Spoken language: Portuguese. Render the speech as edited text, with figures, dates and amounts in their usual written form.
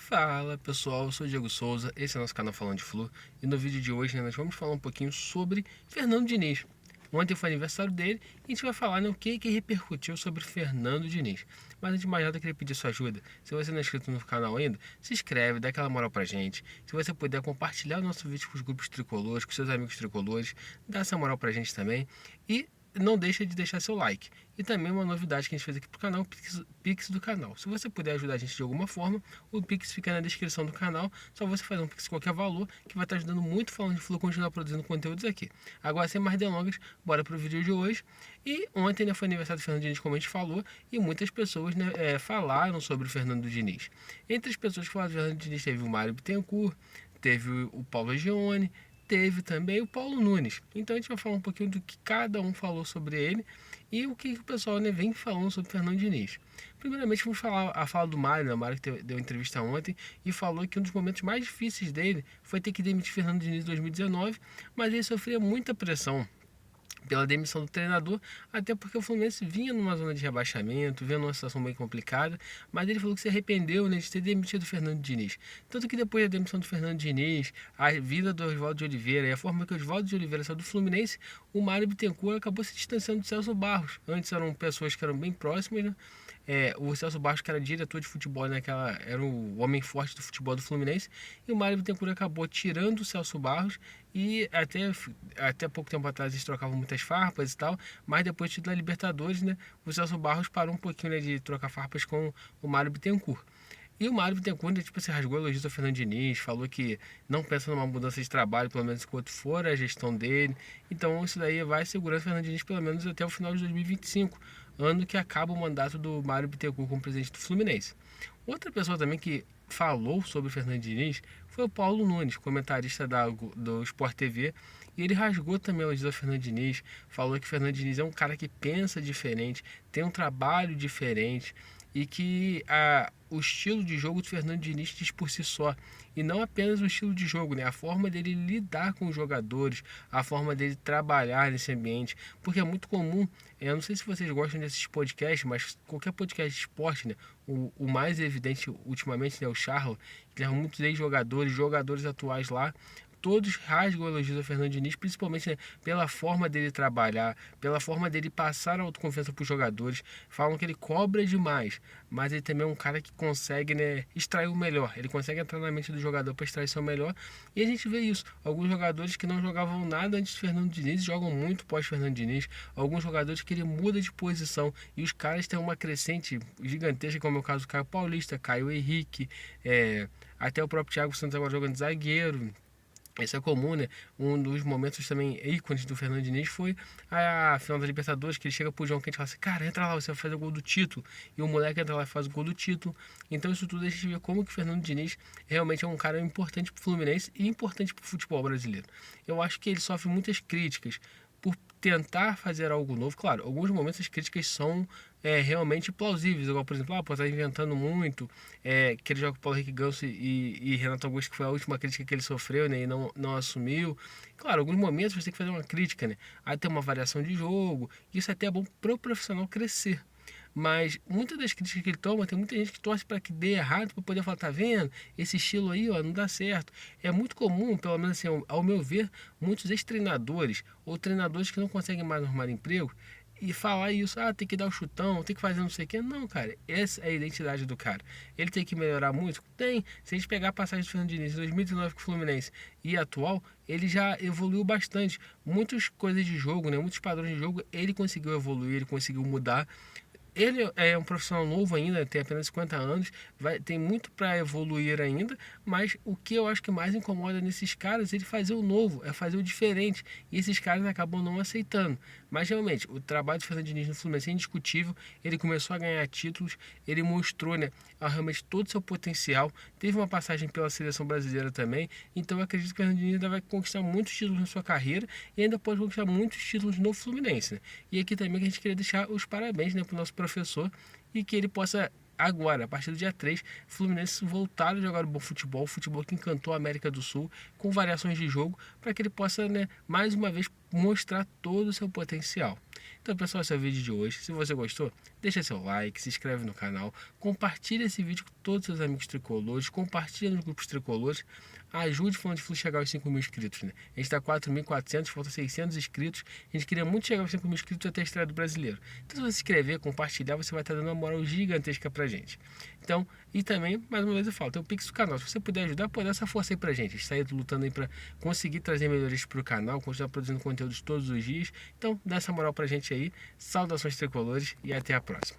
Fala pessoal, eu sou o Diego Souza, esse é o nosso canal Falando de Flu e no vídeo de hoje nós vamos falar um pouquinho sobre Fernando Diniz. Ontem foi aniversário dele e a gente vai falar o que repercutiu sobre Fernando Diniz. Mas antes de mais nada eu queria pedir sua ajuda. Se você não é inscrito no canal ainda, se inscreve, dá aquela moral pra gente. Se você puder compartilhar o nosso vídeo com os grupos tricolores, com seus amigos tricolores, dá essa moral pra gente também. E não deixa de deixar seu like. E também uma novidade que a gente fez aqui pro canal, o Pix do canal. Se você puder ajudar a gente de alguma forma, o Pix fica na descrição do canal. Só você fazer um Pix de qualquer valor, que vai estar ajudando muito Falando de Flu continuar produzindo conteúdos aqui. Agora, sem mais delongas, bora pro vídeo de hoje. E ontem foi aniversário do Fernando Diniz, como a gente falou, e muitas pessoas falaram sobre o Fernando Diniz. Entre as pessoas que falaram do Fernando Diniz, teve o Mário Bittencourt, teve o Paulo Gione, teve também o Paulo Nunes. Então a gente vai falar um pouquinho do que cada um falou sobre ele e o que o pessoal vem falando sobre o Fernando Diniz. Primeiramente vamos falar a fala do Mário, né? O Mário que deu entrevista ontem e falou que um dos momentos mais difíceis dele foi ter que demitir Fernando Diniz em 2019, mas ele sofria muita pressão pela demissão do treinador, até porque o Fluminense vinha numa zona de rebaixamento, vinha numa situação bem complicada, mas ele falou que se arrependeu de ter demitido o Fernando Diniz. Tanto que depois da demissão do Fernando Diniz, a vida do Oswaldo de Oliveira e a forma que o Oswaldo de Oliveira saiu do Fluminense, o Mário Bittencourt acabou se distanciando do Celso Barros. Antes eram pessoas que eram bem próximas, né? O Celso Barros, que era diretor de futebol era o homem forte do futebol do Fluminense, e o Mário Bittencourt acabou tirando o Celso Barros, e até pouco tempo atrás eles trocavam muitas farpas e tal, mas depois do título da Libertadores, o Celso Barros parou um pouquinho de trocar farpas com o Mário Bittencourt. E o Mário Bittencourt, se rasgou elogios ao Fernando Diniz, falou que não pensa numa mudança de trabalho, pelo menos enquanto for a gestão dele. Então isso daí vai segurando o Fernando Diniz pelo menos até o final de 2025, ano que acaba o mandato do Mário Bittencourt como presidente do Fluminense. Outra pessoa também que falou sobre o Fernando Diniz foi o Paulo Nunes, comentarista do Sport TV, e ele rasgou também elogios ao Fernando Diniz, falou que o Fernando Diniz é um cara que pensa diferente, tem um trabalho diferente, e que o estilo de jogo do Fernando Diniz diz por si só, e não apenas o estilo de jogo, a forma dele lidar com os jogadores, a forma dele trabalhar nesse ambiente, porque é muito comum, eu não sei se vocês gostam desses podcasts, mas qualquer podcast de esporte, o mais evidente ultimamente é o Charla, que leva muitos ex-jogadores, jogadores atuais lá, todos rasgam elogios ao Fernando Diniz, principalmente pela forma dele trabalhar, pela forma dele passar a autoconfiança para os jogadores. Falam que ele cobra demais, mas ele também é um cara que consegue extrair o melhor. Ele consegue entrar na mente do jogador para extrair seu melhor. E a gente vê isso. Alguns jogadores que não jogavam nada antes de Fernando Diniz jogam muito pós-Fernando Diniz. Alguns jogadores que ele muda de posição. E os caras têm uma crescente gigantesca, como é o caso do Caio Paulista, Caio Henrique, até o próprio Thiago Santos agora jogando zagueiro. Isso é comum, Um dos momentos também ícones do Fernando Diniz foi a final da Libertadores, que ele chega pro João Quente e fala assim, cara, entra lá, você vai fazer o gol do título. E o moleque entra lá e faz o gol do título. Então isso tudo a gente vê como que o Fernando Diniz realmente é um cara importante pro Fluminense e importante pro futebol brasileiro. Eu acho que ele sofre muitas críticas por tentar fazer algo novo. Claro, alguns momentos as críticas são realmente plausíveis, igual por exemplo, tá inventando muito, que ele joga com Paulo Henrique Ganso e Renato Augusto, que foi a última crítica que ele sofreu, e não assumiu. Claro, alguns momentos você tem que fazer uma crítica, aí tem uma variação de jogo, isso até é bom pro profissional crescer. Mas muitas das críticas que ele toma, tem muita gente que torce para que dê errado, para poder falar, tá vendo? Esse estilo aí, não dá certo. É muito comum, pelo menos assim, ao meu ver, muitos ex-treinadores ou treinadores que não conseguem mais arrumar emprego e falar isso, tem que dar o chutão, tem que fazer não sei o que. Não, cara, essa é a identidade do cara. Ele tem que melhorar muito? Tem. Se a gente pegar a passagem do Fernando Diniz em 2019 com o Fluminense e atual, ele já evoluiu bastante. Muitas coisas de jogo, muitos padrões de jogo, ele conseguiu evoluir, ele conseguiu mudar. Ele é um profissional novo ainda, tem apenas 50 anos, tem muito para evoluir ainda, mas o que eu acho que mais incomoda nesses caras é ele fazer o novo, é fazer o diferente, e esses caras acabam não aceitando. Mas realmente, o trabalho de Fernando Diniz no Fluminense é indiscutível, ele começou a ganhar títulos, ele mostrou realmente todo o seu potencial, teve uma passagem pela seleção brasileira também, então eu acredito que o Fernando Diniz ainda vai conquistar muitos títulos na sua carreira e ainda pode conquistar muitos títulos no Fluminense. E aqui também que a gente queria deixar os parabéns para o nosso professor e que ele possa agora, a partir do dia 3, Fluminense voltar a jogar um bom futebol, futebol que encantou a América do Sul, com variações de jogo, para que ele possa, mais uma vez, mostrar todo o seu potencial. Então, pessoal, esse é o vídeo de hoje. Se você gostou, deixa seu like, se inscreve no canal, compartilha esse vídeo com todos os seus amigos tricolores, compartilha nos grupos tricolores, ajude o Falando de Flu a chegar aos 5 mil inscritos, né? A gente está 4.400, falta 600 inscritos. A gente queria muito chegar aos 5 mil inscritos até a estreia do Brasileiro. Então, se você se inscrever, compartilhar, você vai estar dando uma moral gigantesca pra gente. Então, e também, mais uma vez eu falo, tem o Pix do canal. Se você puder ajudar, pode dar essa força aí pra gente. A gente está lutando aí pra conseguir trazer melhorias pro canal, continuar produzindo conteúdos todos os dias. Então, dá essa moral pra gente aí. Saudações tricolores e até a próxima.